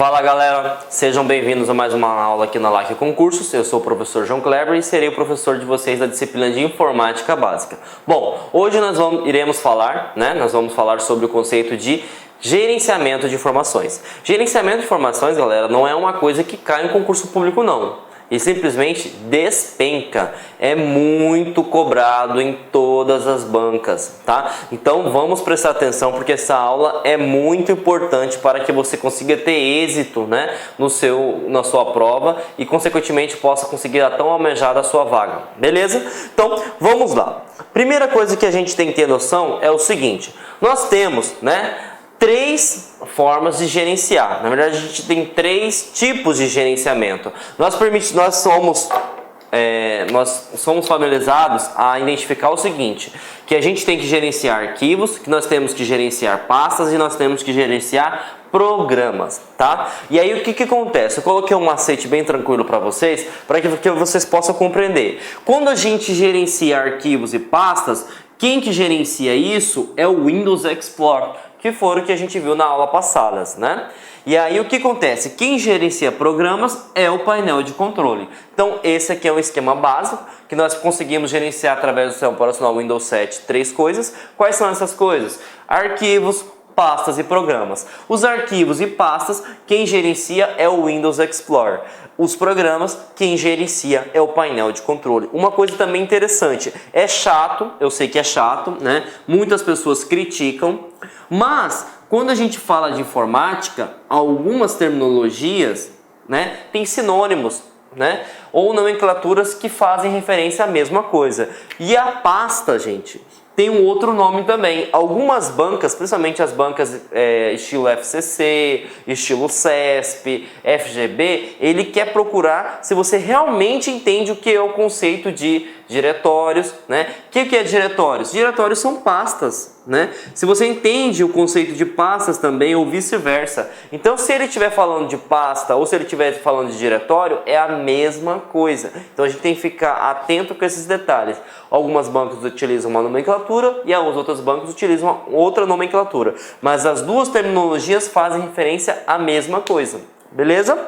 Fala galera, sejam bem-vindos a mais uma aula aqui na LAC Concursos. Eu sou o professor João Kleber e serei o professor de vocês da disciplina de Informática Básica. Bom, hoje nós iremos falar sobre o conceito de gerenciamento de informações. Gerenciamento de informações, galera, não é uma coisa que cai em concurso público não. E simplesmente despenca, é muito cobrado em todas as bancas, tá? Então vamos prestar atenção porque essa aula é muito importante para que você consiga ter êxito, né, na sua prova e consequentemente possa conseguir a tão almejada sua vaga, beleza? Então vamos lá. Primeira coisa que a gente tem que ter noção é o seguinte: nós temos, né, três formas de gerenciar. Na verdade, a gente tem três tipos de gerenciamento. Nós somos familiarizados a identificar o seguinte, que a gente tem que gerenciar arquivos, que nós temos que gerenciar pastas e nós temos que gerenciar programas, tá? E aí o que acontece? Eu coloquei um macete bem tranquilo para vocês, para que vocês possam compreender. Quando a gente gerencia arquivos e pastas, quem que gerencia isso é o Windows Explorer, que foram o que a gente viu na aula passada, né? E aí o que acontece? Quem gerencia programas é o painel de controle. Então esse aqui é um esquema básico que nós conseguimos gerenciar através do sistema operacional Windows 7 três coisas. Quais são essas coisas? Arquivos, pastas e programas. Os arquivos e pastas, quem gerencia é o Windows Explorer. Os programas, quem gerencia é o painel de controle. Uma coisa também interessante, é chato, eu sei que é chato, né? Muitas pessoas criticam, mas quando a gente fala de informática, algumas terminologias, né, tem sinônimos, né, ou nomenclaturas que fazem referência à mesma coisa. E a pasta, gente, tem um outro nome também. Algumas bancas, principalmente as bancas estilo FCC, estilo CESP, FGB, ele quer procurar se você realmente entende o que é o conceito de diretórios, né? O que é diretórios? Diretórios são pastas, né? Se você entende o conceito de pastas também ou vice-versa. Então, se ele estiver falando de pasta ou se ele estiver falando de diretório, é a mesma coisa. Então, a gente tem que ficar atento com esses detalhes. Algumas bancas utilizam uma nomenclatura e as outras bancas utilizam outra nomenclatura. Mas as duas terminologias fazem referência à mesma coisa. Beleza?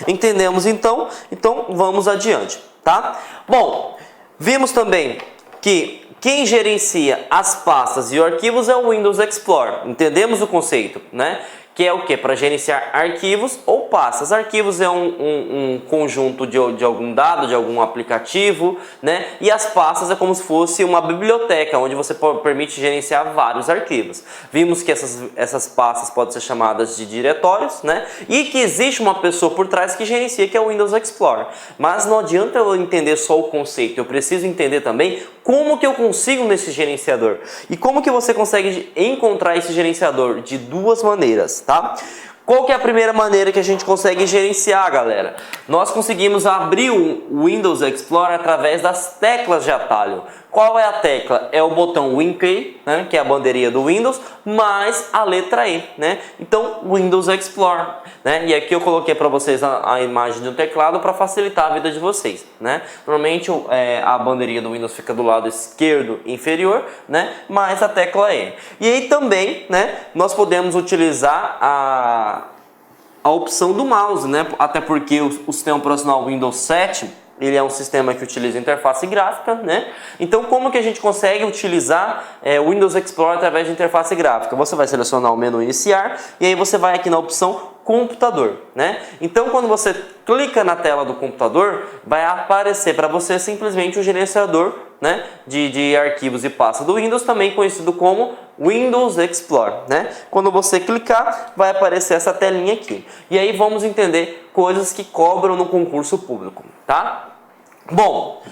Entendemos então? Então, vamos adiante, tá? Bom, vimos também que quem gerencia as pastas e arquivos é o Windows Explorer. Entendemos o conceito, né? Que é o que? Para gerenciar arquivos ou pastas. Arquivos é um conjunto de algum dado, de algum aplicativo, né? E as pastas é como se fosse uma biblioteca, onde você permite gerenciar vários arquivos. Vimos que essas pastas podem ser chamadas de diretórios, né? E que existe uma pessoa por trás que gerencia, que é o Windows Explorer. Mas não adianta eu entender só o conceito, eu preciso entender também como que eu consigo nesse gerenciador. E como que você consegue encontrar esse gerenciador? De duas maneiras, tá? Qual que é a primeira maneira que a gente consegue gerenciar, galera? Nós conseguimos abrir o Windows Explorer através das teclas de atalho. Qual é a tecla? É o botão WinKey, né, que é a bandeirinha do Windows, mais a letra E, né? Então, Windows Explorer, né? E aqui eu coloquei para vocês a imagem do teclado para facilitar a vida de vocês, né? Normalmente a bandeirinha do Windows fica do lado esquerdo inferior, né? Mais a tecla E. E aí também, né, nós podemos utilizar a opção do mouse, né? Até porque o sistema operacional Windows 7 ele é um sistema que utiliza interface gráfica, né? Então, como que a gente consegue utilizar o Windows Explorer através de interface gráfica? Você vai selecionar o menu iniciar e aí você vai aqui na opção computador, né? Então, quando você clica na tela do computador, vai aparecer para você simplesmente o gerenciador, né, de arquivos e pastas do Windows, também conhecido como Windows Explorer, né? Quando você clicar, vai aparecer essa telinha aqui. E aí vamos entender coisas que cobram no concurso público, tá? Bom,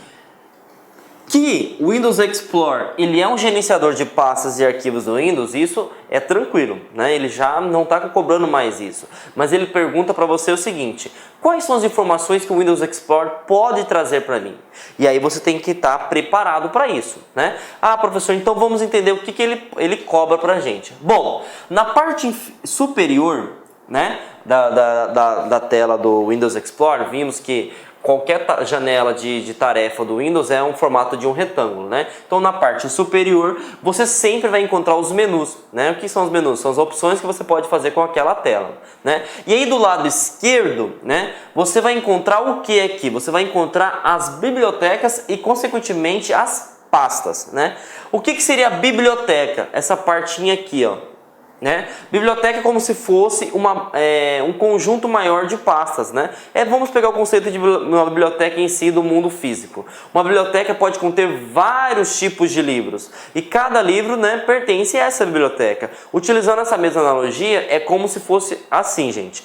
que o Windows Explorer ele é um gerenciador de pastas e arquivos do Windows, isso é tranquilo, né? Ele já não está cobrando mais isso. Mas ele pergunta para você o seguinte: quais são as informações que o Windows Explorer pode trazer para mim? E aí você tem que estar preparado para isso, né? Ah, professor, então vamos entender o que ele cobra para a gente. Bom, na parte superior, né, da tela do Windows Explorer, vimos que Qualquer janela de tarefa do Windows é um formato de um retângulo, né? Então na parte superior você sempre vai encontrar os menus, né? O que são os menus? São as opções que você pode fazer com aquela tela, né? E aí do lado esquerdo, né, você vai encontrar o que aqui? Você vai encontrar as bibliotecas e consequentemente as pastas, né? O que seria a biblioteca? Essa partinha aqui, ó. Né? Biblioteca é como se fosse um conjunto maior de pastas, né? Vamos pegar o conceito de uma biblioteca em si do mundo físico. Uma biblioteca pode conter vários tipos de livros e cada livro, né, pertence a essa biblioteca. Utilizando essa mesma analogia, é como se fosse assim, gente.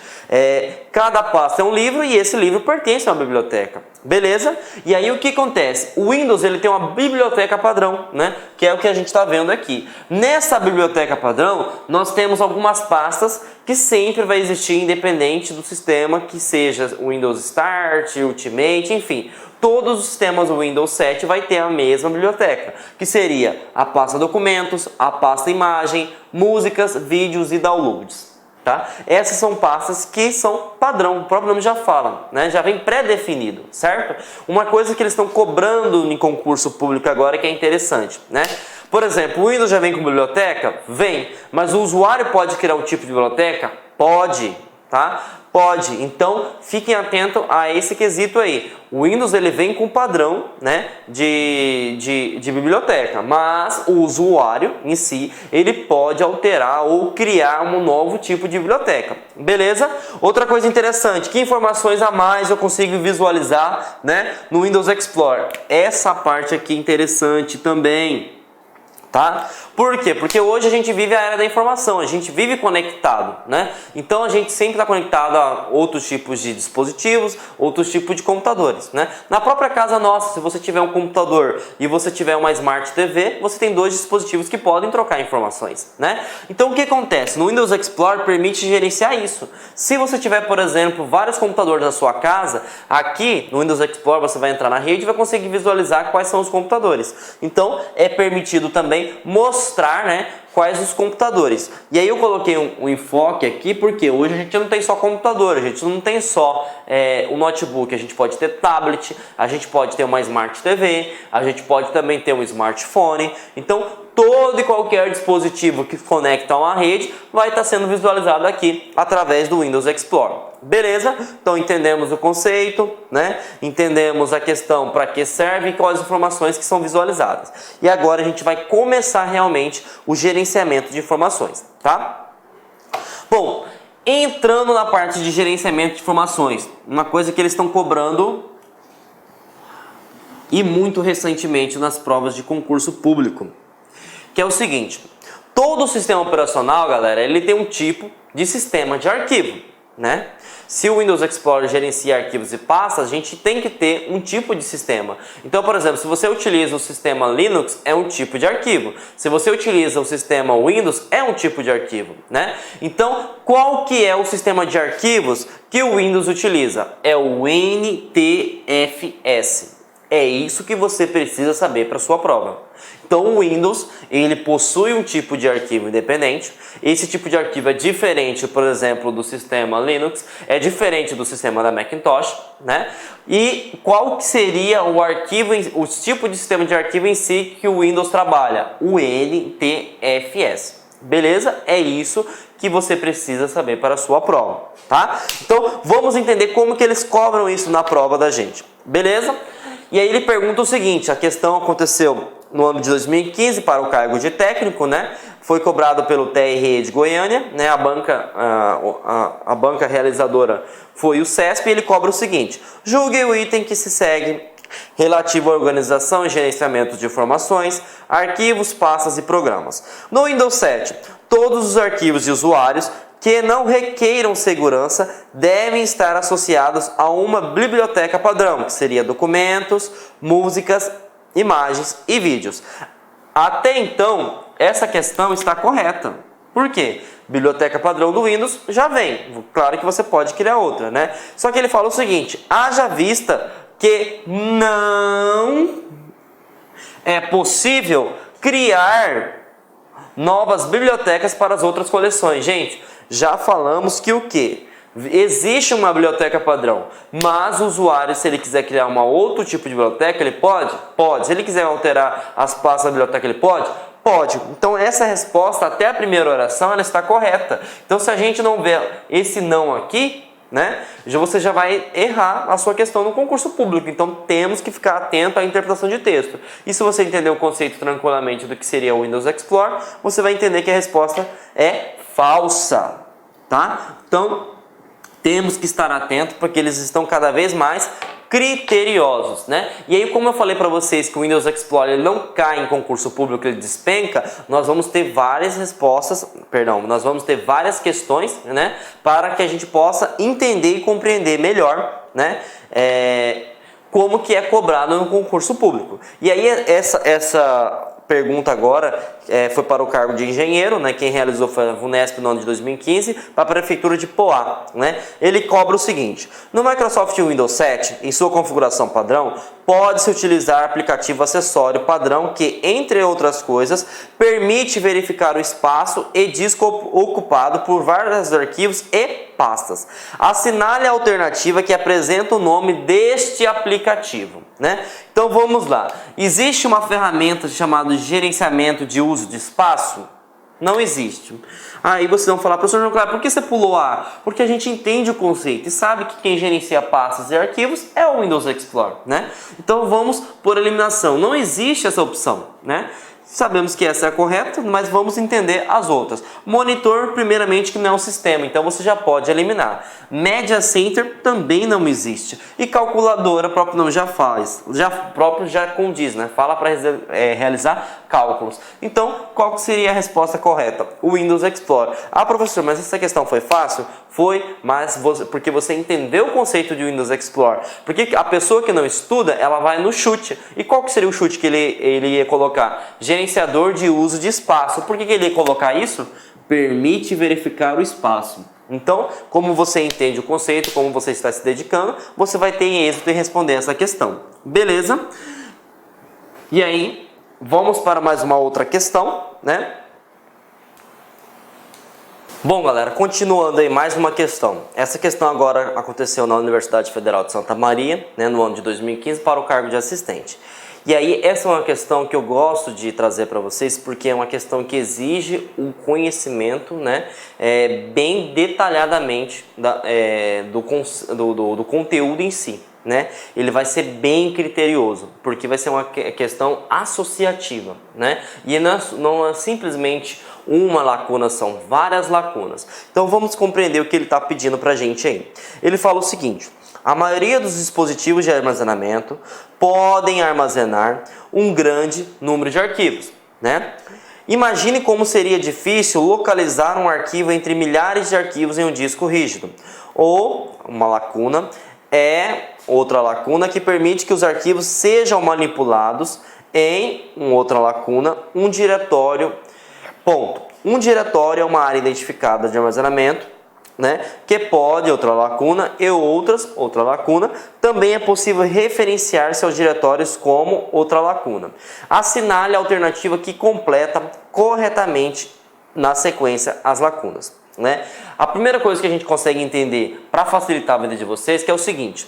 Cada pasta é um livro e esse livro pertence a uma biblioteca. Beleza? E aí o que acontece? O Windows ele tem uma biblioteca padrão, né? Que é o que a gente está vendo aqui. Nessa biblioteca padrão, nós temos algumas pastas que sempre vai existir independente do sistema, que seja o Windows Start, Ultimate, enfim. Todos os sistemas do Windows 7 vai ter a mesma biblioteca, que seria a pasta documentos, a pasta imagem, músicas, vídeos e downloads. Tá? Essas são pastas que são padrão, o próprio nome já fala, né? Já vem pré-definido, certo? Uma coisa que eles estão cobrando em concurso público agora que é interessante, né? Por exemplo, o Windows já vem com biblioteca? Vem, mas o usuário pode criar um tipo de biblioteca? Pode, tá? Pode, então fiquem atentos a esse quesito aí. O Windows ele vem com padrão, né, de biblioteca, mas o usuário em si ele pode alterar ou criar um novo tipo de biblioteca, beleza? Outra coisa interessante, que informações a mais eu consigo visualizar, né, no Windows Explorer? Essa parte aqui é interessante também. Tá? Por quê? Porque hoje a gente vive a era da informação, a gente vive conectado, né? Então a gente sempre está conectado a outros tipos de dispositivos, outros tipos de computadores, né? Na própria casa nossa, se você tiver um computador e você tiver uma Smart TV, você tem dois dispositivos que podem trocar informações, né? Então o que acontece? No Windows Explorer permite gerenciar isso. Se você tiver, por exemplo, vários computadores na sua casa, aqui no Windows Explorer você vai entrar na rede e vai conseguir visualizar quais são os computadores. Então é permitido também mostrar, né, quais os computadores. E aí eu coloquei um enfoque aqui porque hoje a gente não tem só computador, a gente não tem só o notebook, a gente pode ter tablet, a gente pode ter uma Smart TV, a gente pode também ter um smartphone. Então todo e qualquer dispositivo que conecta a uma rede vai estar sendo visualizado aqui através do Windows Explorer. Beleza? Então entendemos o conceito, né? Entendemos a questão para que serve e quais informações que são visualizadas. E agora a gente vai começar realmente o gerenciamento de informações, tá? Bom, entrando na parte de gerenciamento de informações, uma coisa que eles estão cobrando e muito recentemente nas provas de concurso público, que é o seguinte: todo sistema operacional, galera, ele tem um tipo de sistema de arquivo, né? Se o Windows Explorer gerencia arquivos e pastas, a gente tem que ter um tipo de sistema. Então, por exemplo, se você utiliza o sistema Linux, é um tipo de arquivo. Se você utiliza o sistema Windows, é um tipo de arquivo, né? Então, qual que é o sistema de arquivos que o Windows utiliza? É o NTFS. É isso que você precisa saber para sua prova. Então o Windows, ele possui um tipo de arquivo independente. Esse tipo de arquivo é diferente, por exemplo, do sistema Linux, é diferente do sistema da Macintosh, né? E qual que seria o arquivo, o tipo de sistema de arquivo em si que o Windows trabalha? O NTFS. Beleza? É isso que você precisa saber para a sua prova, tá? Então vamos entender como que eles cobram isso na prova da gente. Beleza? E aí ele pergunta o seguinte: a questão aconteceu no ano de 2015 para o cargo de técnico, né? Foi cobrado pelo TRE de Goiânia, né? A banca realizadora foi o CESP, e ele cobra o seguinte: julgue o item que se segue relativo à organização e gerenciamento de informações, arquivos, pastas e programas. No Windows 7, todos os arquivos de usuários que não requeiram segurança devem estar associados a uma biblioteca padrão, que seria documentos, músicas, imagens e vídeos. Até então, essa questão está correta. Por quê? Biblioteca padrão do Windows já vem. Claro que você pode criar outra, né? Só que ele fala o seguinte: haja vista que não é possível criar novas bibliotecas para as outras coleções. Gente, já falamos que o quê? Existe uma biblioteca padrão, mas o usuário, se ele quiser criar um outro tipo de biblioteca, ele pode? Pode. Se ele quiser alterar as pastas da biblioteca, ele pode? Pode. Então essa resposta, até a primeira oração, ela está correta. Então se a gente não vê esse não aqui, né, você já vai errar a sua questão no concurso público. Então temos que ficar atento à interpretação de texto. E se você entender o conceito tranquilamente do que seria o Windows Explorer, você vai entender que a resposta é falsa, tá? Então temos que estar atentos porque eles estão cada vez mais criteriosos, né? E aí, como eu falei para vocês que o Windows Explorer ele não cai em concurso público, ele despenca, nós vamos ter várias respostas, nós vamos ter várias questões, né? Para que a gente possa entender e compreender melhor, né? Como que é cobrado no concurso público. E aí, essa pergunta agora foi para o cargo de engenheiro, né? Quem realizou foi a VUNESP no ano de 2015, para a Prefeitura de Poá, né? Ele cobra o seguinte: no Microsoft Windows 7, em sua configuração padrão, pode-se utilizar aplicativo acessório padrão que, entre outras coisas, permite verificar o espaço e disco ocupado por vários arquivos e pastas. Assinale a alternativa que apresenta o nome deste aplicativo, né? Então vamos lá. Existe uma ferramenta chamada gerenciamento de uso de espaço? Não existe. Aí vocês vão falar, professor João Cláudio, por que você pulou A? Porque a gente entende o conceito e sabe que quem gerencia pastas e arquivos é o Windows Explorer, né? Então vamos por eliminação. Não existe essa opção, né? Sabemos que essa é a correta, mas vamos entender as outras. Monitor, primeiramente, que não é um sistema, então você já pode eliminar. Media Center também não existe. E calculadora, o próprio nome já faz, já condiz, né? Fala para realizar cálculos. Então, qual seria a resposta correta? O Windows Explorer. Ah, professor, mas essa questão foi fácil? Foi, mas porque você entendeu o conceito de Windows Explorer. Porque a pessoa que não estuda, ela vai no chute. E qual que seria o chute que ele ia colocar? Gerenciador de uso de espaço. Por que ele ia colocar isso? Permite verificar o espaço. Então, como você entende o conceito, como você está se dedicando, você vai ter êxito em responder essa questão. Beleza? E aí, vamos para mais uma outra questão, né? Bom, galera, continuando aí mais uma questão. Essa questão agora aconteceu na Universidade Federal de Santa Maria, né, no ano de 2015, para o cargo de assistente. E aí, essa é uma questão que eu gosto de trazer para vocês, porque é uma questão que exige um conhecimento, né, bem detalhadamente do conteúdo em si, né? Ele vai ser bem criterioso, porque vai ser uma questão associativa, né? E não é simplesmente uma lacuna, são várias lacunas. Então vamos compreender o que ele está pedindo para a gente aí. Ele fala o seguinte: a maioria dos dispositivos de armazenamento podem armazenar um grande número de arquivos, né? Imagine como seria difícil localizar um arquivo entre milhares de arquivos em um disco rígido. Ou uma lacuna outra lacuna que permite que os arquivos sejam manipulados em outra lacuna, um diretório. Ponto. Um diretório é uma área identificada de armazenamento, né, que pode, outra lacuna, e outra lacuna, também é possível referenciar-se aos diretórios como outra lacuna. Assinale a alternativa que completa corretamente na sequência as lacunas, né? A primeira coisa que a gente consegue entender para facilitar a vida de vocês que é o seguinte: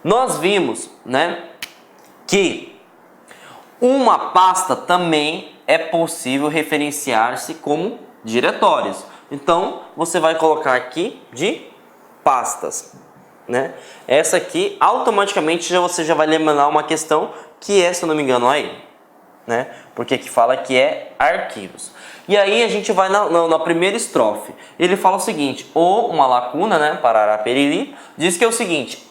nós vimos, né, que uma pasta também é possível referenciar-se como diretórios. Então, você vai colocar aqui de pastas, né? Essa aqui, automaticamente, você já vai eliminar uma questão que é, se eu não me engano, aí, né? Porque aqui fala que é arquivos. E aí a gente vai na primeira estrofe. Ele fala o seguinte: ou uma lacuna, né? Parará, periri, diz que é o seguinte: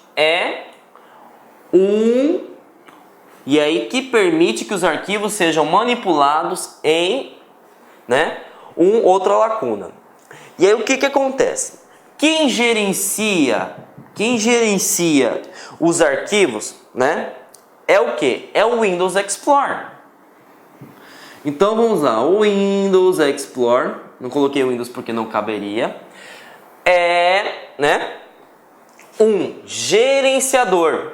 e aí que permite que os arquivos sejam manipulados em, né, outra lacuna. E aí o que acontece? Quem gerencia os arquivos, né, é o que? É o Windows Explorer. Então vamos lá, o Windows Explorer, não coloquei o Windows porque não caberia, né, um gerenciador.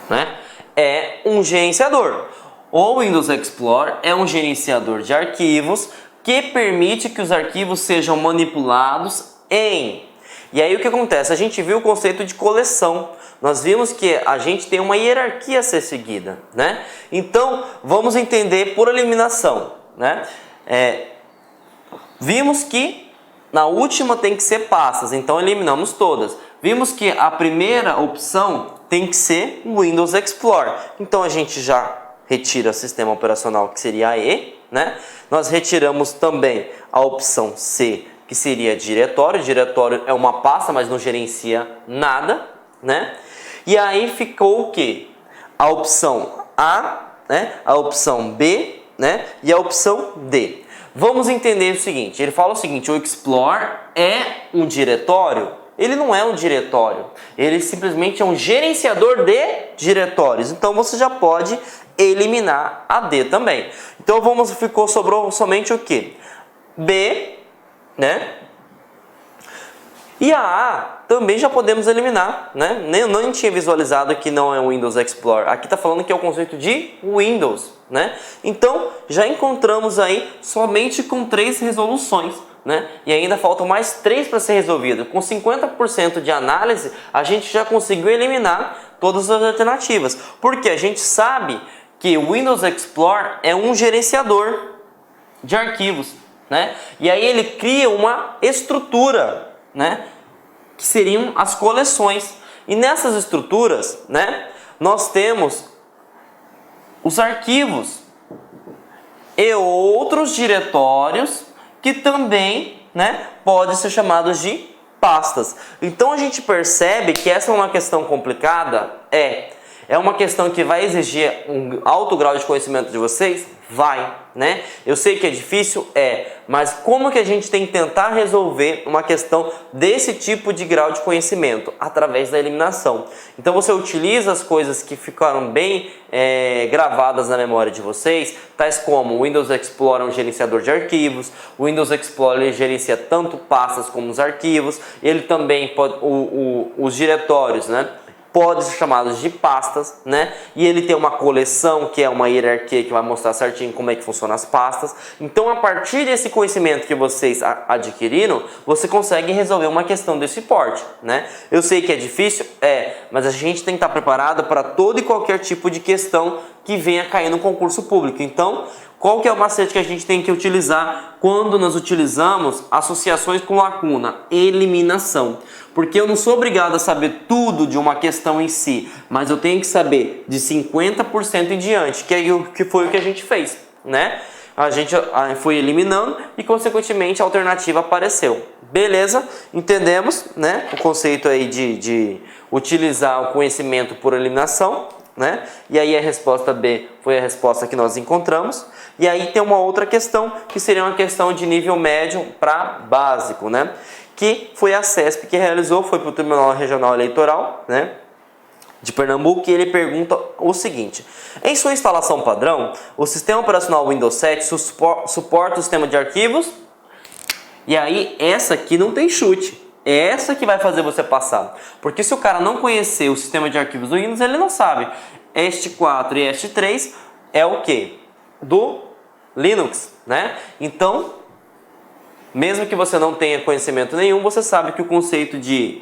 Né? É um gerenciador. O Windows Explorer é um gerenciador de arquivos que permite que os arquivos sejam manipulados em... E aí o que acontece? A gente viu o conceito de coleção. Nós vimos que a gente tem uma hierarquia a ser seguida, né? Então, vamos entender por eliminação, né? Vimos que na última tem que ser pastas, então eliminamos todas. Vimos que a primeira opção tem que ser o Windows Explorer. Então a gente já retira o sistema operacional, que seria a E, né? Nós retiramos também a opção C, que seria diretório. Diretório é uma pasta, mas não gerencia nada, né? E aí ficou o que? A opção A, né? A opção B, né? E a opção D. Vamos entender o seguinte, ele fala o seguinte, o Explorer é um diretório? Ele não é um diretório, ele simplesmente é um gerenciador de diretórios. Então você já pode eliminar a D também. Então sobrou somente o que? B, né? E a A também já podemos eliminar, né? Nem tinha visualizado que não é o Windows Explorer. Aqui está falando que é o conceito de Windows, né? Então já encontramos aí somente com 3 resoluções, né? E ainda faltam mais 3 para ser resolvido. Com 50% de análise, a gente já conseguiu eliminar todas as alternativas. Porque a gente sabe que o Windows Explorer é um gerenciador de arquivos, né? E aí ele cria uma estrutura, né? Que seriam as coleções. E nessas estruturas, né? Nós temos os arquivos e outros diretórios que também, né, podem ser chamados de pastas. Então a gente percebe que essa é uma questão complicada? É uma questão que vai exigir um alto grau de conhecimento de vocês? Vai, né? Eu sei que é difícil, mas como que a gente tem que tentar resolver uma questão desse tipo de grau de conhecimento? Através da eliminação. Então você utiliza as coisas que ficaram bem gravadas na memória de vocês, tais como o Windows Explorer é um gerenciador de arquivos, o Windows Explorer gerencia tanto pastas como os arquivos, ele também pode, os diretórios, né? Podem ser chamados de pastas, né? E ele tem uma coleção, que é uma hierarquia que vai mostrar certinho como é que funcionam as pastas. Então, a partir desse conhecimento que vocês adquiriram, você consegue resolver uma questão desse porte, né? Eu sei que é difícil, mas a gente tem que estar preparado para todo e qualquer tipo de questão que venha cair no concurso público. Então, qual que é o macete que a gente tem que utilizar quando nós utilizamos associações com lacuna? Eliminação. Porque eu não sou obrigado a saber tudo de uma questão em si, mas eu tenho que saber de 50% em diante, que foi o que a gente fez, né? A gente foi eliminando e, consequentemente, a alternativa apareceu. Beleza? Entendemos, né? O conceito aí de utilizar o conhecimento por eliminação, né? E aí a resposta B foi a resposta que nós encontramos. E aí tem uma outra questão, que seria uma questão de nível médio para básico, né? Que foi a CESP que realizou, foi para o Tribunal Regional Eleitoral, né, de Pernambuco, e ele pergunta o seguinte: em sua instalação padrão, o sistema operacional Windows 7 suporta o sistema de arquivos? E aí, essa aqui não tem chute. É essa que vai fazer você passar. Porque se o cara não conhecer o sistema de arquivos do Windows, ele não sabe. Este 4 e este 3 é o quê? Do Linux, né? Então, mesmo que você não tenha conhecimento nenhum, você sabe que o conceito de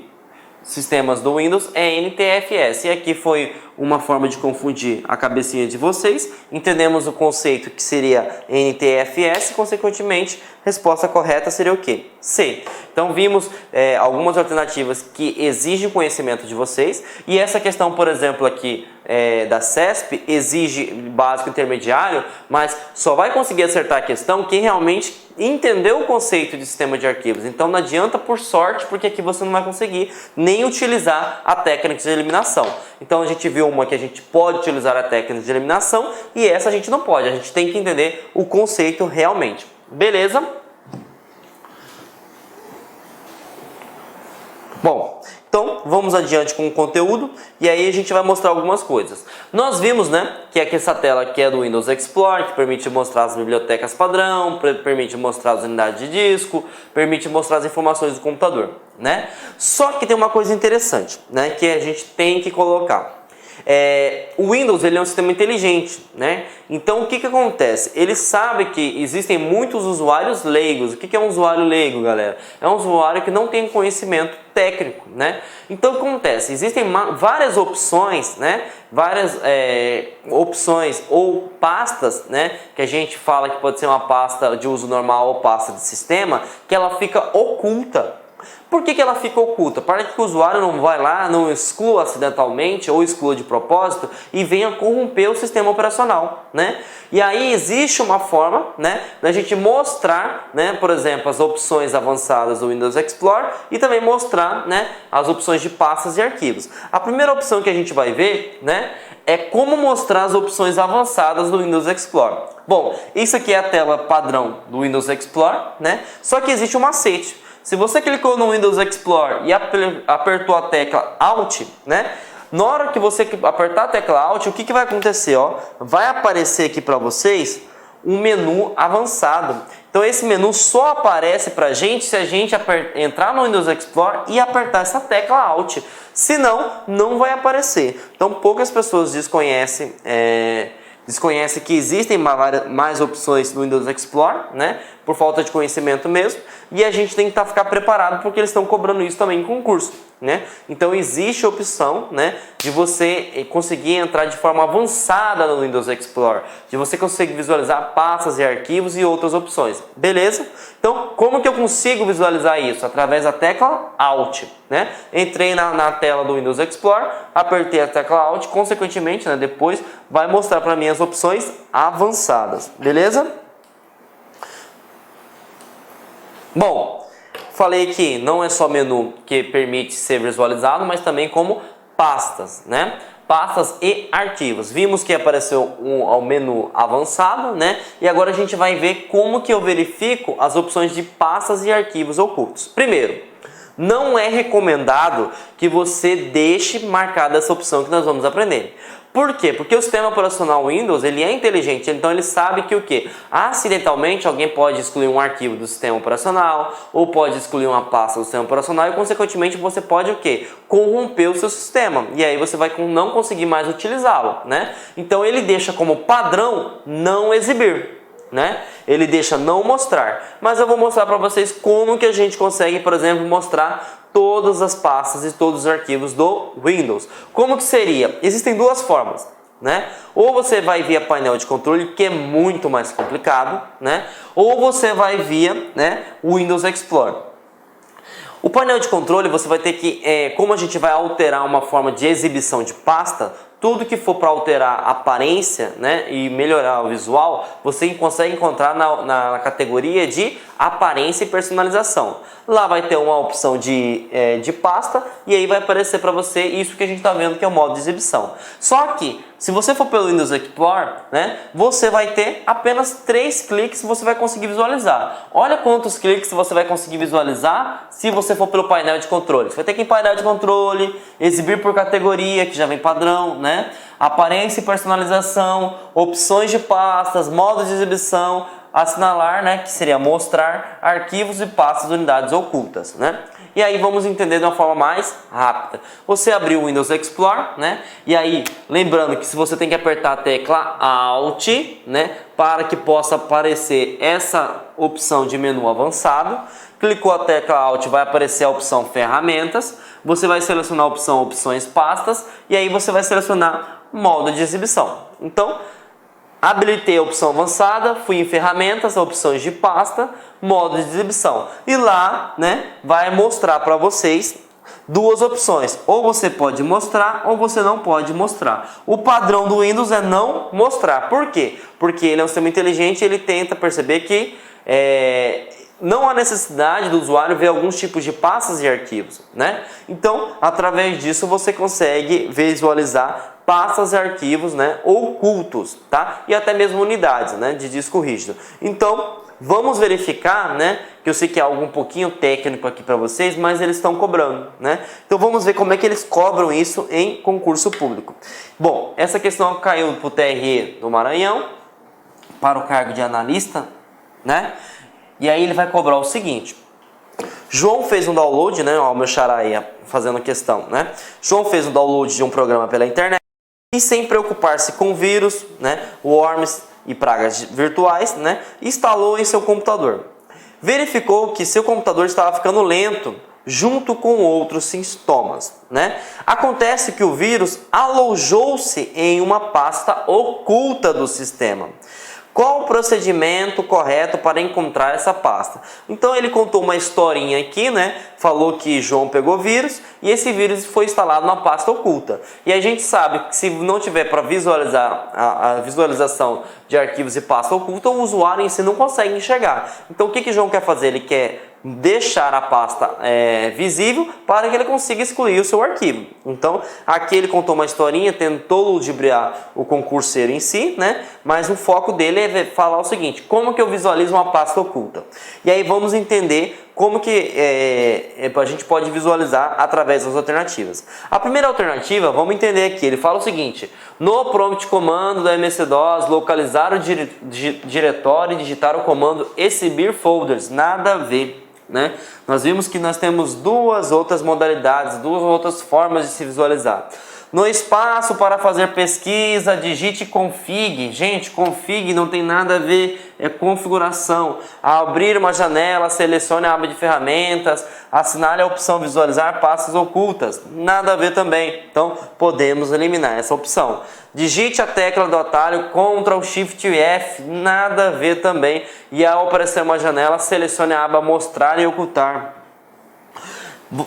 sistemas do Windows é NTFS. E aqui foi uma forma de confundir a cabecinha de vocês. Entendemos o conceito que seria NTFS, consequentemente, a resposta correta seria o quê? C. Então vimos algumas alternativas que exigem conhecimento de vocês. E essa questão, por exemplo, aqui da CESP, exige básico e intermediário, mas só vai conseguir acertar a questão quem realmente entendeu o conceito de sistema de arquivos. Então não adianta por sorte, porque aqui você não vai conseguir nem utilizar a técnica de eliminação. Então a gente viu uma que a gente pode utilizar a técnica de eliminação e essa a gente não pode. A gente tem que entender o conceito realmente. Beleza? Bom, então vamos adiante com o conteúdo e aí a gente vai mostrar algumas coisas. Nós vimos, né, que aqui essa tela aqui é do Windows Explorer, que permite mostrar as bibliotecas padrão, permite mostrar as unidades de disco, permite mostrar as informações do computador, né? Só que tem uma coisa interessante, né, que a gente tem que colocar. O Windows ele é um sistema inteligente, né? Então o que acontece? Ele sabe que existem muitos usuários leigos. O que é um usuário leigo, galera? É um usuário que não tem conhecimento técnico, né? Então o que acontece? Existem várias opções, né? Várias opções ou pastas, né? Que a gente fala que pode ser uma pasta de uso normal ou pasta de sistema, que ela fica oculta. Por que ela fica oculta? Para que o usuário não vai lá, não exclua acidentalmente ou exclua de propósito e venha corromper o sistema operacional, né? E aí existe uma forma, né, da gente mostrar, né, por exemplo, as opções avançadas do Windows Explorer e também mostrar, né, as opções de pastas e arquivos. A primeira opção que a gente vai ver, né, é como mostrar as opções avançadas do Windows Explorer. Bom, isso aqui é a tela padrão do Windows Explorer, né? Só que existe um macete. Se você clicou no Windows Explorer e apertou a tecla Alt, né? Na hora que você apertar a tecla Alt, o que vai acontecer? Ó? Vai aparecer aqui para vocês um menu avançado. Então esse menu só aparece para a gente se a gente entrar no Windows Explorer e apertar essa tecla Alt. Senão, não vai aparecer. Então poucas pessoas desconhecem que existem mais opções no Windows Explorer, né? Por falta de conhecimento mesmo. E a gente tem que ficar preparado porque eles estão cobrando isso também em concurso, né? Então existe a opção, né, de você conseguir entrar de forma avançada no Windows Explorer, de você conseguir visualizar pastas e arquivos e outras opções, beleza? Então como que eu consigo visualizar isso? Através da tecla Alt, né? Entrei na tela do Windows Explorer, apertei a tecla Alt, consequentemente, né, depois vai mostrar para mim as opções avançadas, beleza? Bom, falei que não é só menu que permite ser visualizado, mas também como pastas, né? Pastas e arquivos. Vimos que apareceu um menu avançado, né? E agora a gente vai ver como que eu verifico as opções de pastas e arquivos ocultos. Primeiro, não é recomendado que você deixe marcada essa opção que nós vamos aprender. Por quê? Porque o sistema operacional Windows ele é inteligente, então ele sabe que o quê? Acidentalmente alguém pode excluir um arquivo do sistema operacional ou pode excluir uma pasta do sistema operacional e consequentemente você pode o quê? Corromper o seu sistema e aí você vai não conseguir mais utilizá-lo, né? Então ele deixa como padrão não exibir, né? Ele deixa não mostrar, mas eu vou mostrar para vocês como que a gente consegue, por exemplo, mostrar todas as pastas e todos os arquivos do Windows. Como que seria? Existem duas formas, né? Ou você vai via painel de controle, que é muito mais complicado, né? Ou você vai via, né, o Windows Explorer. O painel de controle você vai ter que, como a gente vai alterar uma forma de exibição de pasta, tudo que for para alterar a aparência, né, e melhorar o visual, você consegue encontrar na categoria de aparência e personalização. Lá vai ter uma opção de pasta e aí vai aparecer para você isso que a gente está vendo que é o modo de exibição. Só que, se você for pelo Windows Explorer, né, você vai ter apenas 3 cliques e você vai conseguir visualizar. Olha quantos cliques você vai conseguir visualizar se você for pelo painel de controle. Você vai ter que ir em painel de controle, exibir por categoria, que já vem padrão, né? Aparência e personalização, opções de pastas, modo de exibição, assinalar, né, que seria mostrar arquivos e pastas de unidades ocultas, né? E aí vamos entender de uma forma mais rápida. Você abriu o Windows Explorer, né? E aí, lembrando que se você tem que apertar a tecla Alt, né, para que possa aparecer essa opção de menu avançado. Clicou a tecla Alt, vai aparecer a opção Ferramentas. Você vai selecionar a opção Opções Pastas e aí você vai selecionar Modo de exibição. Então, habilitei a opção avançada, fui em ferramentas, opções de pasta, modo de exibição. E lá, né, vai mostrar para vocês duas opções. Ou você pode mostrar ou você não pode mostrar. O padrão do Windows é não mostrar. Por quê? Porque ele é um sistema inteligente e ele tenta perceber que não há necessidade do usuário ver alguns tipos de pastas e arquivos, né? Então, através disso você consegue visualizar pastas e arquivos, né, ocultos, tá? E até mesmo unidades, né, de disco rígido. Então, vamos verificar, né, que eu sei que é algo um pouquinho técnico aqui para vocês, mas eles estão cobrando, né? Então vamos ver como é que eles cobram isso em concurso público. Bom, essa questão caiu para o TRE do Maranhão, para o cargo de analista, né? E aí ele vai cobrar o seguinte: João fez um download, né? Ó, o meu xará aí fazendo questão, né? João fez um download de um programa pela internet. e sem preocupar-se com vírus, né, worms e pragas virtuais, né, instalou em seu computador. Verificou que seu computador estava ficando lento junto com outros sintomas, né? Acontece que o vírus alojou-se em uma pasta oculta do sistema. Qual o procedimento correto para encontrar essa pasta? Então ele contou uma historinha aqui, né? Falou que João pegou vírus e esse vírus foi instalado na pasta oculta. E a gente sabe que se não tiver para visualizar a visualização de arquivos e pasta oculta, o usuário em si não consegue enxergar. Então o que João quer fazer? Ele quer deixar a pasta visível para que ele consiga excluir o seu arquivo. Então aqui ele contou uma historinha, tentou ludibriar o concurseiro em si, né? Mas o foco dele é falar o seguinte: como que eu visualizo uma pasta oculta? E aí vamos entender como que a gente pode visualizar através das alternativas. A primeira alternativa, vamos entender aqui, ele fala o seguinte: no prompt comando da MS-DOS, localizar o diretório e digitar o comando exibir folders. Nada a ver, né? Nós vimos que nós temos duas outras modalidades, duas outras formas de se visualizar. No espaço para fazer pesquisa, digite config. Gente, config não tem nada a ver, é configuração. Ao abrir uma janela, selecione a aba de ferramentas, assinale a opção visualizar pastas ocultas. Nada a ver também. Então, podemos eliminar essa opção. Digite a tecla do atalho Ctrl Shift F. Nada a ver também. E ao aparecer uma janela, selecione a aba mostrar e ocultar.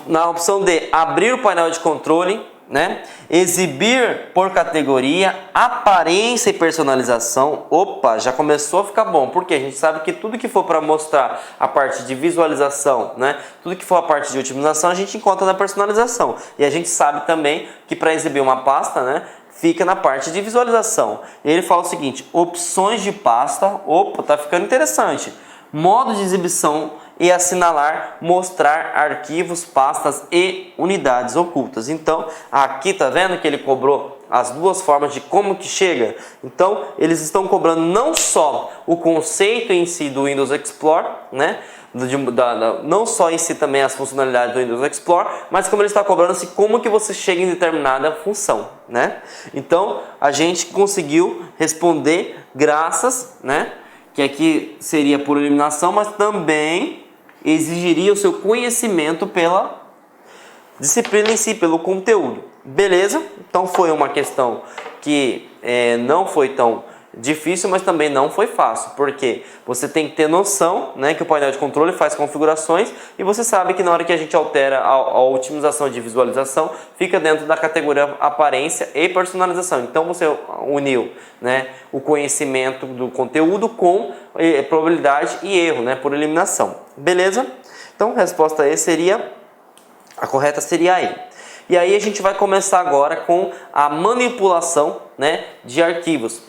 Na opção D, abrir o painel de controle, né? Exibir por categoria, aparência e personalização. Opa, já começou a ficar bom, porque a gente sabe que tudo que for para mostrar a parte de visualização, né? Tudo que for a parte de otimização, a gente encontra na personalização. E a gente sabe também que para exibir uma pasta, né, fica na parte de visualização. E ele fala o seguinte: opções de pasta. Opa, tá ficando interessante. Modo de exibição e assinalar, mostrar arquivos, pastas e unidades ocultas. Então, aqui tá vendo que ele cobrou as duas formas de como que chega? Então, eles estão cobrando não só o conceito em si do Windows Explorer, né? Não só em si também as funcionalidades do Windows Explorer, mas como ele está cobrando-se como que você chega em determinada função, né? Então, a gente conseguiu responder graças, né? Que aqui seria por eliminação, mas também exigiria o seu conhecimento pela disciplina em si, pelo conteúdo. Beleza? Então foi uma questão que não foi tão difícil, mas também não foi fácil, porque você tem que ter noção, né, que o painel de controle faz configurações e você sabe que na hora que a gente altera a otimização de visualização, fica dentro da categoria aparência e personalização. Então você uniu, né, o conhecimento do conteúdo com probabilidade e erro, né, por eliminação. Beleza? Então a resposta aí seria, a correta seria aí. E aí a gente vai começar agora com a manipulação, né, de arquivos.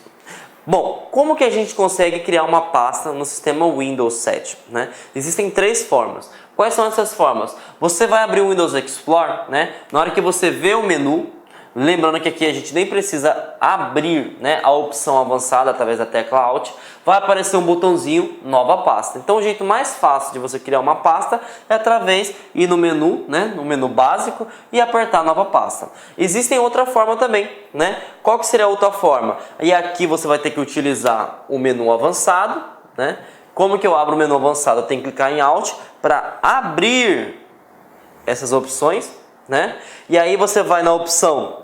Bom, como que a gente consegue criar uma pasta no sistema Windows 7? Né? Existem três formas. Quais são essas formas? Você vai abrir o Windows Explorer, né? Na hora que você vê o menu, lembrando que aqui a gente nem precisa abrir, né, a opção avançada através da tecla Alt, vai aparecer um botãozinho Nova Pasta. Então o jeito mais fácil de você criar uma pasta é através de ir no menu, né, no menu básico e apertar Nova Pasta. Existem outra forma também, né? Qual que seria a outra forma? E aqui você vai ter que utilizar o menu avançado, né? Como que eu abro o menu avançado? Eu tenho que clicar em Alt para abrir essas opções, né? E aí você vai na opção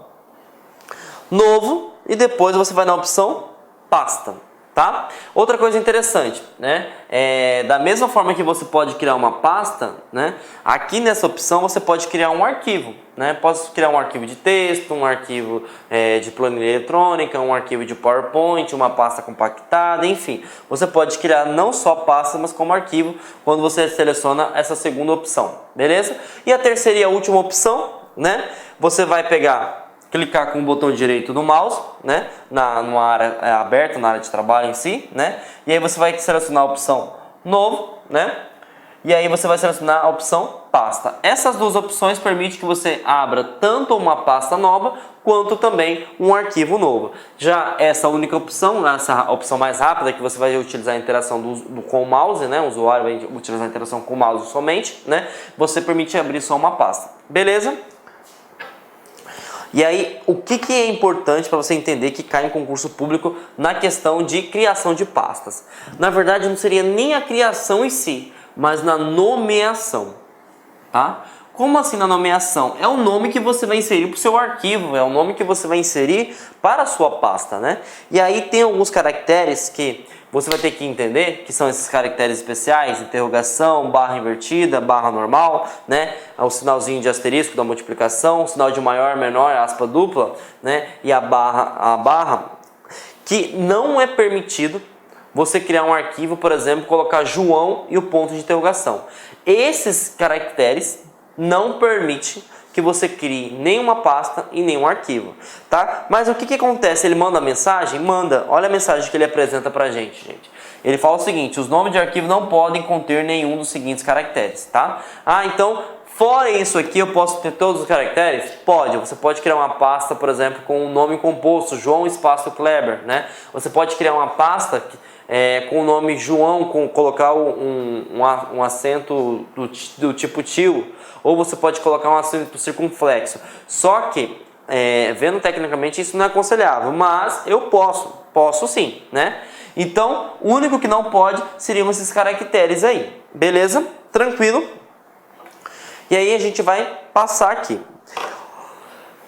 Novo e depois você vai na opção Pasta, tá? Outra coisa interessante, né? Da mesma forma que você pode criar uma pasta, né? Aqui nessa opção você pode criar um arquivo, né? Posso criar um arquivo de texto, um arquivo de planilha eletrônica, um arquivo de PowerPoint, uma pasta compactada, enfim. Você pode criar não só pasta, mas como arquivo quando você seleciona essa segunda opção, beleza? E a terceira e a última opção, né? Você vai clicar com o botão direito do mouse, né, numa área aberta, na área de trabalho em si, né, e aí você vai selecionar a opção Novo, né, e aí você vai selecionar a opção Pasta. Essas duas opções permitem que você abra tanto uma pasta nova, quanto também um arquivo novo. Já essa única opção, essa opção mais rápida, que você vai utilizar a interação com o mouse, né, o usuário vai utilizar a interação com o mouse somente, né, você permite abrir só uma pasta. Beleza? E aí, o que é importante para você entender que cai em concurso público na questão de criação de pastas? Na verdade, não seria nem a criação em si, mas na nomeação, tá? Como assim na nomeação? É o nome que você vai inserir para o seu arquivo, é o nome que você vai inserir para a sua pasta, né? E aí tem alguns caracteres que você vai ter que entender, que são esses caracteres especiais, interrogação, barra invertida, barra normal, né? O sinalzinho de asterisco da multiplicação, o sinal de maior, menor, aspa dupla, né? E a barra, que não é permitido você criar um arquivo, por exemplo, colocar João e o ponto de interrogação. Esses caracteres não permitem que você crie nenhuma pasta e nenhum arquivo, tá? Mas o que acontece? Ele manda a mensagem? Manda. Olha a mensagem que ele apresenta pra gente. Ele fala o seguinte: os nomes de arquivo não podem conter nenhum dos seguintes caracteres, tá? Então, fora isso aqui, eu posso ter todos os caracteres? Pode. Você pode criar uma pasta, por exemplo, com o nome composto, João espaço Kleber, né? Você pode criar uma pasta com o nome João, colocar um acento do tipo tio, ou você pode colocar um acento circunflexo. Só que, vendo tecnicamente, isso não é aconselhável, mas eu posso sim, né? Então, o único que não pode seriam esses caracteres aí, beleza? Tranquilo? E aí a gente vai passar aqui.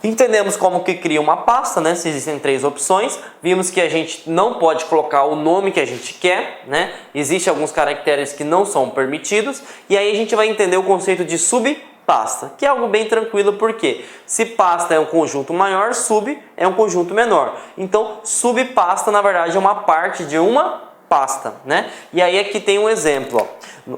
Entendemos como que cria uma pasta, né? Se existem 3 opções. Vimos que a gente não pode colocar o nome que a gente quer, né? Existem alguns caracteres que não são permitidos. E aí a gente vai entender o conceito de subpasta, que é algo bem tranquilo, porque se pasta é um conjunto maior, sub é um conjunto menor. Então, subpasta, na verdade, é uma parte de uma pasta, né? E aí aqui tem um exemplo, ó.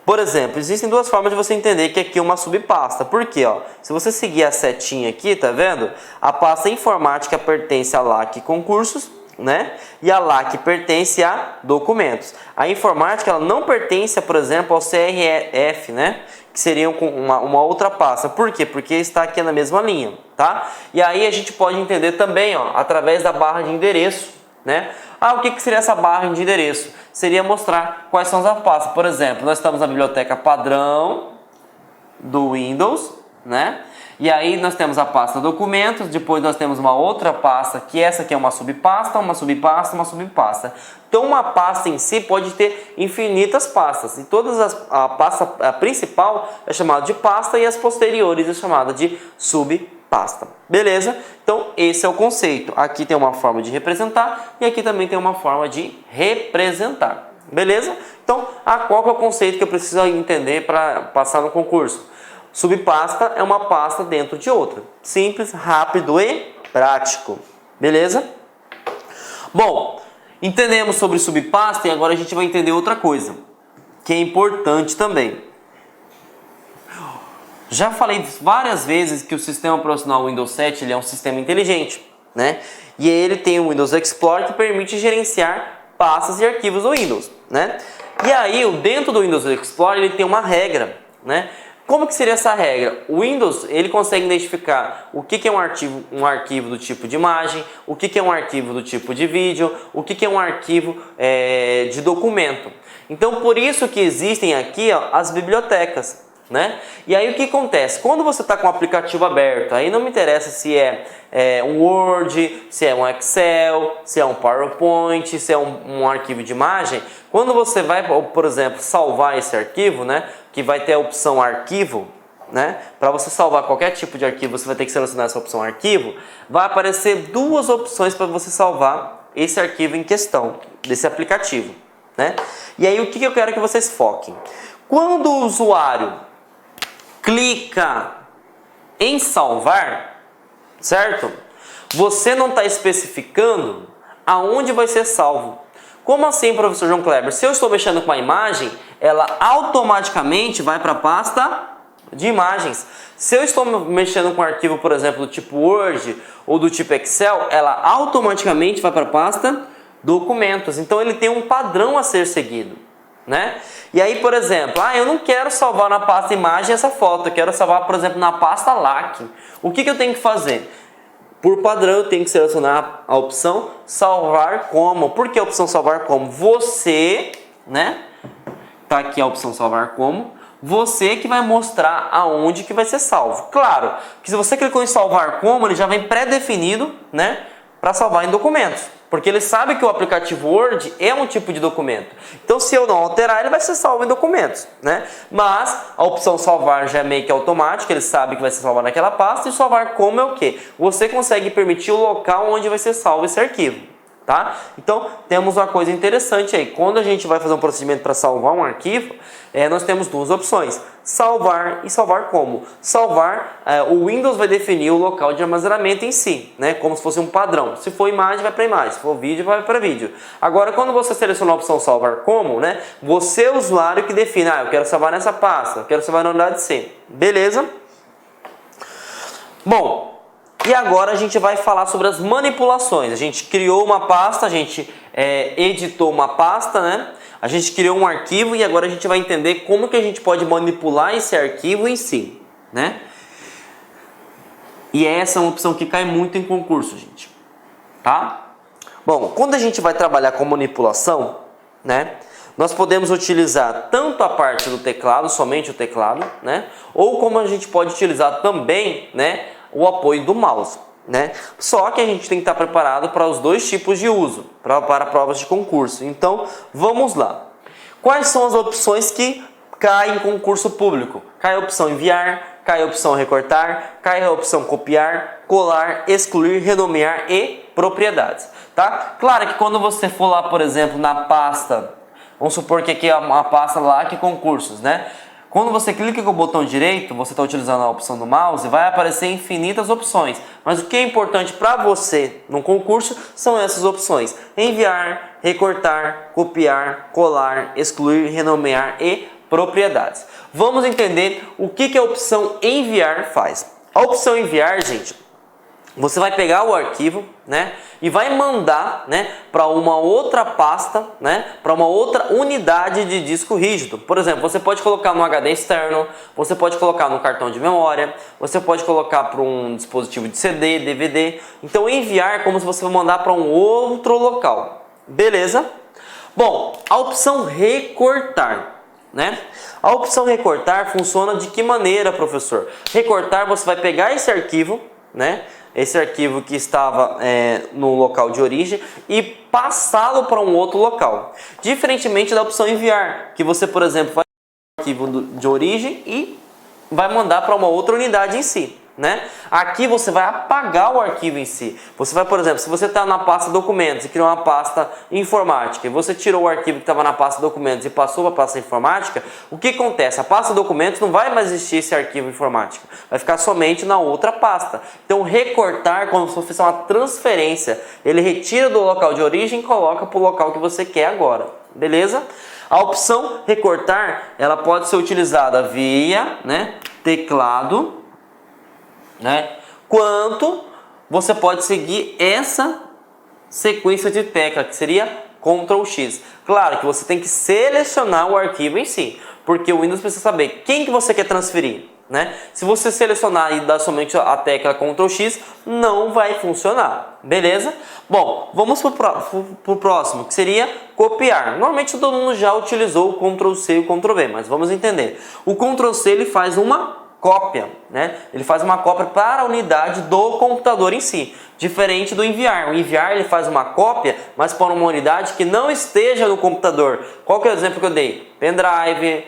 Por exemplo, existem 2 formas de você entender que aqui é uma subpasta. Por quê? Se você seguir a setinha aqui, tá vendo? A pasta informática pertence a LAC concursos, né? E a LAC pertence a documentos. A informática ela não pertence, por exemplo, ao CRF, né? Que seria uma outra pasta. Por quê? Porque está aqui na mesma linha, tá? E aí a gente pode entender também, através da barra de endereço, né? O que seria essa barra de endereço? Seria mostrar quais são as pastas. Por exemplo, nós estamos na biblioteca padrão do Windows, né? E aí nós temos a pasta documentos, depois nós temos uma outra pasta, que essa aqui é uma subpasta, uma subpasta, uma subpasta. Então uma pasta em si pode ter infinitas pastas. E a pasta principal é chamada de pasta e as posteriores é chamada de subpasta. Beleza? Então esse é o conceito. Aqui tem uma forma de representar e aqui também tem uma forma de representar. Beleza? Então qual que é o conceito que eu preciso entender para passar no concurso? Subpasta é uma pasta dentro de outra. Simples, rápido e prático. Beleza? Bom, entendemos sobre subpasta e agora a gente vai entender outra coisa, que é importante também. Já falei várias vezes que o sistema operacional Windows 7 ele é um sistema inteligente, né? E ele tem o Windows Explorer que permite gerenciar pastas e arquivos do Windows, né? E aí, dentro do Windows Explorer ele tem uma regra, né? Como que seria essa regra? O Windows ele consegue identificar o que é um arquivo do tipo de imagem, o que é um arquivo do tipo de vídeo, o que é um arquivo de documento. Então por isso que existem aqui as bibliotecas, né? E aí o que acontece? Quando você está com o aplicativo aberto, aí não me interessa se é um Word, se é um Excel, se é um PowerPoint, se é um arquivo de imagem. Quando você vai, por exemplo, salvar esse arquivo, né? Que vai ter a opção arquivo, né? Para você salvar qualquer tipo de arquivo, você vai ter que selecionar essa opção arquivo. Vai aparecer 2 opções para você salvar esse arquivo em questão, desse aplicativo, né? E aí o que eu quero que vocês foquem? Quando o usuário clica em salvar, certo? Você não está especificando aonde vai ser salvo. Como assim, professor João Kleber? Se eu estou mexendo com uma imagem, ela automaticamente vai para a pasta de imagens. Se eu estou mexendo com um arquivo, por exemplo, do tipo Word ou do tipo Excel, ela automaticamente vai para a pasta documentos. Então ele tem um padrão a ser seguido, né? E aí, por exemplo, eu não quero salvar na pasta imagem essa foto, eu quero salvar, por exemplo, na pasta LAC. O que eu tenho que fazer? Por padrão, eu tenho que selecionar a opção salvar como. Por que a opção salvar como? Você, né? Tá aqui a opção salvar como. você que vai mostrar aonde que vai ser salvo. Claro, que se você clicou em salvar como, ele já vem pré-definido, né, para salvar em documentos. Porque ele sabe que o aplicativo Word é um tipo de documento. Então, se eu não alterar, ele vai ser salvo em documentos, né? Mas a opção salvar já é meio que automática, ele sabe que vai ser salvo naquela pasta, e salvar como é o quê? Você consegue permitir o local onde vai ser salvo esse arquivo, tá? Então, temos uma coisa interessante aí. Quando a gente vai fazer um procedimento para salvar um arquivo, nós temos duas opções: salvar e salvar como. Salvar, o Windows vai definir o local de armazenamento em si, né? Como se fosse um padrão. Se for imagem, vai para imagem. Se for vídeo, vai para vídeo. Agora, quando você seleciona a opção salvar como, né? Você é o usuário que define, eu quero salvar nessa pasta, eu quero salvar na unidade C. Beleza? Bom, e agora a gente vai falar sobre as manipulações. A gente criou uma pasta, a gente editou uma pasta, né? A gente criou um arquivo e agora a gente vai entender como que a gente pode manipular esse arquivo em si, né? E essa é uma opção que cai muito em concurso, gente, tá? Bom, quando a gente vai trabalhar com manipulação, né? Nós podemos utilizar tanto a parte do teclado, somente o teclado, né? Ou como a gente pode utilizar também, né, o apoio do mouse, né? Só que a gente tem que estar preparado para os dois tipos de uso, para provas de concurso. Então, vamos lá. Quais são as opções que caem em concurso público? Cai a opção enviar, cai a opção recortar, cai a opção copiar, colar, excluir, renomear e propriedades, tá? Claro que quando você for lá, por exemplo, na pasta, vamos supor que aqui é uma pasta lá que concursos, né? Quando você clica com o botão direito, você está utilizando a opção do mouse, vai aparecer infinitas opções. Mas o que é importante para você no concurso são essas opções: enviar, recortar, copiar, colar, excluir, renomear e propriedades. Vamos entender o que a opção enviar faz. A opção enviar, gente, você vai pegar o arquivo, né, e vai mandar, né, para uma outra pasta, né, para uma outra unidade de disco rígido. Por exemplo, você pode colocar no HD externo, você pode colocar no cartão de memória, você pode colocar para um dispositivo de CD, DVD. Então, enviar é como se você mandar para um outro local. Beleza? Bom, a opção recortar, né? A opção recortar funciona de que maneira, professor? Recortar, você vai pegar esse arquivo, né? Esse arquivo que estava no local de origem e passá-lo para um outro local. Diferentemente da opção enviar, que você, por exemplo, vai o arquivo de origem e vai mandar para uma outra unidade em si, né? Aqui você vai apagar o arquivo em si. Você vai, por exemplo, se você está na pasta documentos e criou uma pasta informática e você tirou o arquivo que estava na pasta documentos e passou para a pasta informática, o que acontece? A pasta documentos não vai mais existir esse arquivo informático, vai ficar somente na outra pasta. Então, recortar, quando você fizer uma transferência, ele retira do local de origem e coloca para o local que você quer agora, beleza? A opção recortar, ela pode ser utilizada via, né, teclado, né? Quanto você pode seguir essa sequência de tecla, que seria Ctrl X. Claro que você tem que selecionar o arquivo em si, porque o Windows precisa saber quem que você quer transferir, né? Se você selecionar e dar somente a tecla Ctrl X, não vai funcionar, beleza? Bom, vamos para o próximo, que seria copiar. Normalmente todo mundo já utilizou o Ctrl C e o Ctrl V, mas vamos entender. O Ctrl C ele faz uma cópia, né? Ele faz uma cópia para a unidade do computador em si, diferente do enviar. O enviar ele faz uma cópia, mas para uma unidade que não esteja no computador. Qual que é o exemplo que eu dei? Pendrive,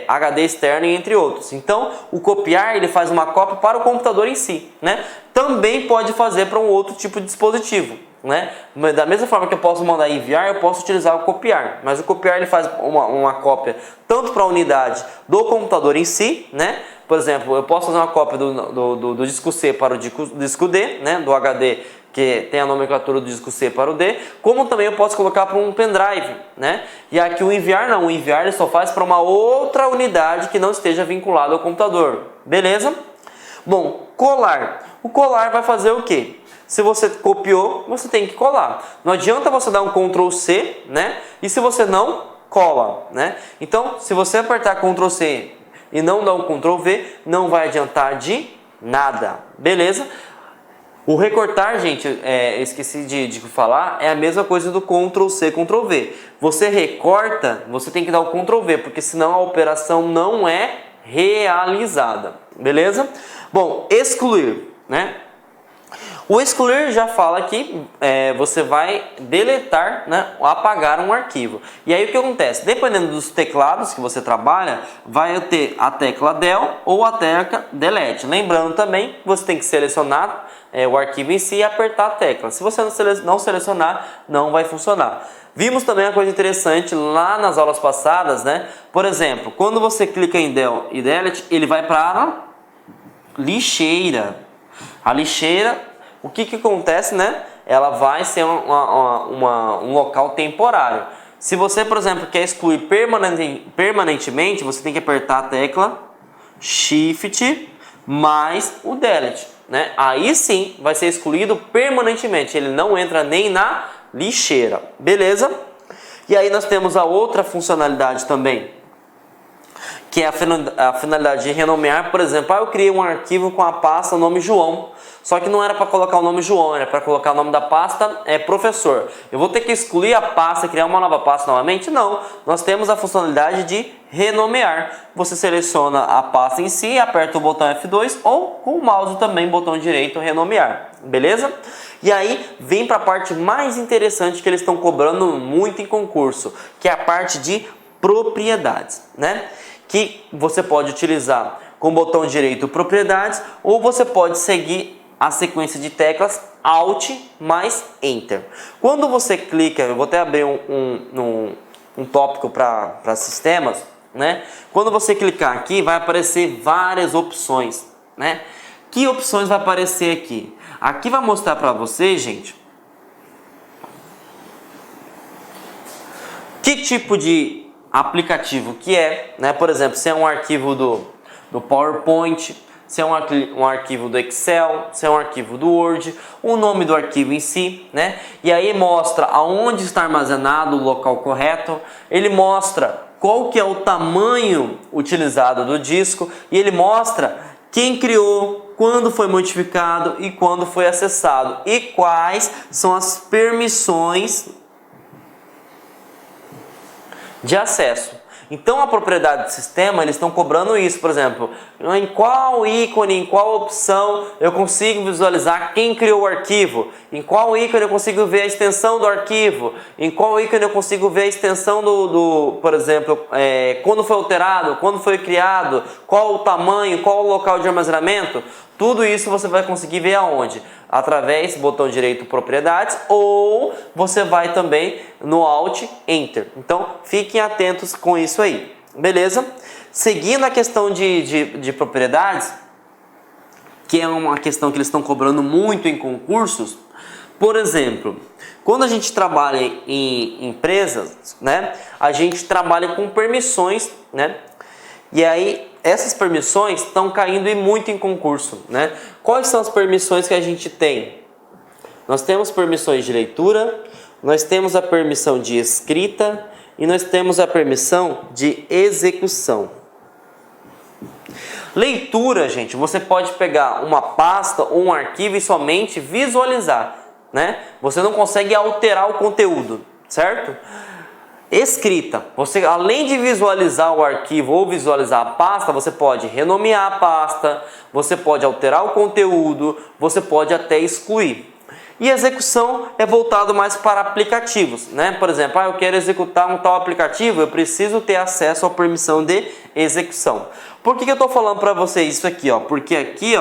HD externo e entre outros. Então, o copiar ele faz uma cópia para o computador em si, né? Também pode fazer para um outro tipo de dispositivo, né? Da mesma forma que eu posso mandar enviar, eu posso utilizar o copiar, mas o copiar ele faz uma cópia tanto para a unidade do computador em si, né? Por exemplo, eu posso fazer uma cópia do disco C para o disco D, né? Do HD, que tem a nomenclatura do disco C para o D, como também eu posso colocar para um pendrive, né? E aqui o enviar não, o enviar ele só faz para uma outra unidade que não esteja vinculada ao computador, beleza? Bom, colar. O colar vai fazer o quê? Se você copiou, você tem que colar. Não adianta você dar um Ctrl C, né? E se você não, cola, né? Então, se você apertar Ctrl C e não dar um Ctrl V, não vai adiantar de nada, beleza? O recortar, gente, esqueci de falar, é a mesma coisa do Ctrl C, Ctrl V. Você recorta, você tem que dar o Ctrl V, porque senão a operação não é realizada, beleza? Bom, excluir, né? O excluir já fala que você vai deletar, né, apagar um arquivo. E aí o que acontece? Dependendo dos teclados que você trabalha, vai ter a tecla Del ou a tecla Delete. Lembrando também que você tem que selecionar o arquivo em si e apertar a tecla. Se você não selecionar, não vai funcionar. Vimos também uma coisa interessante lá nas aulas passadas, né? Por exemplo, quando você clica em Del e Delete, ele vai para a lixeira. A lixeira, o que acontece, né? Ela vai ser um local temporário. Se você, por exemplo, quer excluir permanentemente, você tem que apertar a tecla Shift mais o Delete, né? Aí sim vai ser excluído permanentemente. Ele não entra nem na lixeira, beleza? E aí nós temos a outra funcionalidade também, que é a finalidade de renomear. Por exemplo, eu criei um arquivo com a pasta nome João, só que não era para colocar o nome João, era para colocar o nome da pasta professor. Eu vou ter que excluir a pasta, criar uma nova pasta novamente? Não, nós temos a funcionalidade de renomear. Você seleciona a pasta em si, aperta o botão F2 ou com o mouse também, botão direito, renomear, beleza? E aí vem para a parte mais interessante que eles estão cobrando muito em concurso, que é a parte de propriedades, né? Que você pode utilizar com o botão direito propriedades, ou você pode seguir a sequência de teclas Alt mais Enter. Quando você clica, eu vou até abrir um tópico para sistemas, né? Quando você clicar aqui, vai aparecer várias opções, né? Que opções vai aparecer aqui? Aqui vai mostrar para você, gente, que tipo de aplicativo que é, né? Por exemplo, se é um arquivo do PowerPoint, se é um arquivo do Excel, se é um arquivo do Word, o nome do arquivo em si, né? E aí mostra aonde está armazenado o local correto, ele mostra qual que é o tamanho utilizado do disco e ele mostra quem criou, quando foi modificado e quando foi acessado e quais são as permissões de acesso. Então a propriedade do sistema, eles estão cobrando isso, por exemplo, em qual ícone, em qual opção eu consigo visualizar quem criou o arquivo, em qual ícone eu consigo ver a extensão do arquivo, em qual ícone eu consigo ver a extensão por exemplo, quando foi alterado, quando foi criado, qual o tamanho, qual o local de armazenamento. Tudo isso você vai conseguir ver aonde? Através do botão direito propriedades, ou você vai também no Alt Enter. Então fiquem atentos com isso aí, beleza? Seguindo a questão de propriedades, que é uma questão que eles estão cobrando muito em concursos. Por exemplo, quando a gente trabalha em empresas, né, a gente trabalha com permissões, né? E aí essas permissões estão caindo muito em concurso, né? Quais são as permissões que a gente tem? Nós temos permissões de leitura, nós temos a permissão de escrita e nós temos a permissão de execução. Leitura, gente, você pode pegar uma pasta ou um arquivo e somente visualizar, né? Você não consegue alterar o conteúdo, certo? Escrita, você além de visualizar o arquivo ou visualizar a pasta, você pode renomear a pasta, você pode alterar o conteúdo, você pode até excluir. E execução é voltado mais para aplicativos, né? Por exemplo, eu quero executar um tal aplicativo, eu preciso ter acesso à permissão de execução. Por que eu estou falando para vocês isso aqui? Porque aqui,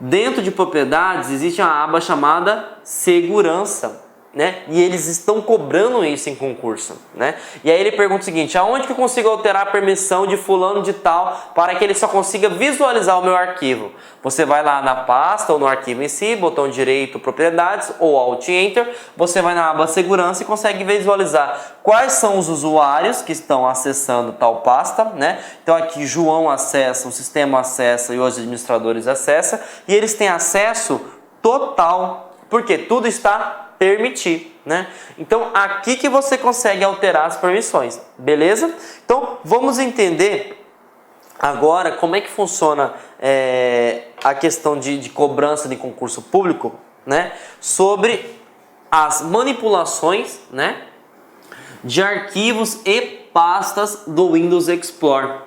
dentro de propriedades, existe uma aba chamada segurança, né? E eles estão cobrando isso em concurso, né? E aí ele pergunta o seguinte: aonde que eu consigo alterar a permissão de fulano de tal para que ele só consiga visualizar o meu arquivo? Você vai lá na pasta ou no arquivo em si, botão direito propriedades ou Alt Enter, você vai na aba segurança e consegue visualizar quais são os usuários que estão acessando tal pasta, né? Então aqui João acessa, o sistema acessa e os administradores acessam, e eles têm acesso total, porque tudo está permitir, né? Então aqui que você consegue alterar as permissões, beleza? Então vamos entender Agora, como é que funciona a questão de cobrança de concurso público, né? Sobre as manipulações, né, de arquivos e pastas do Windows Explorer.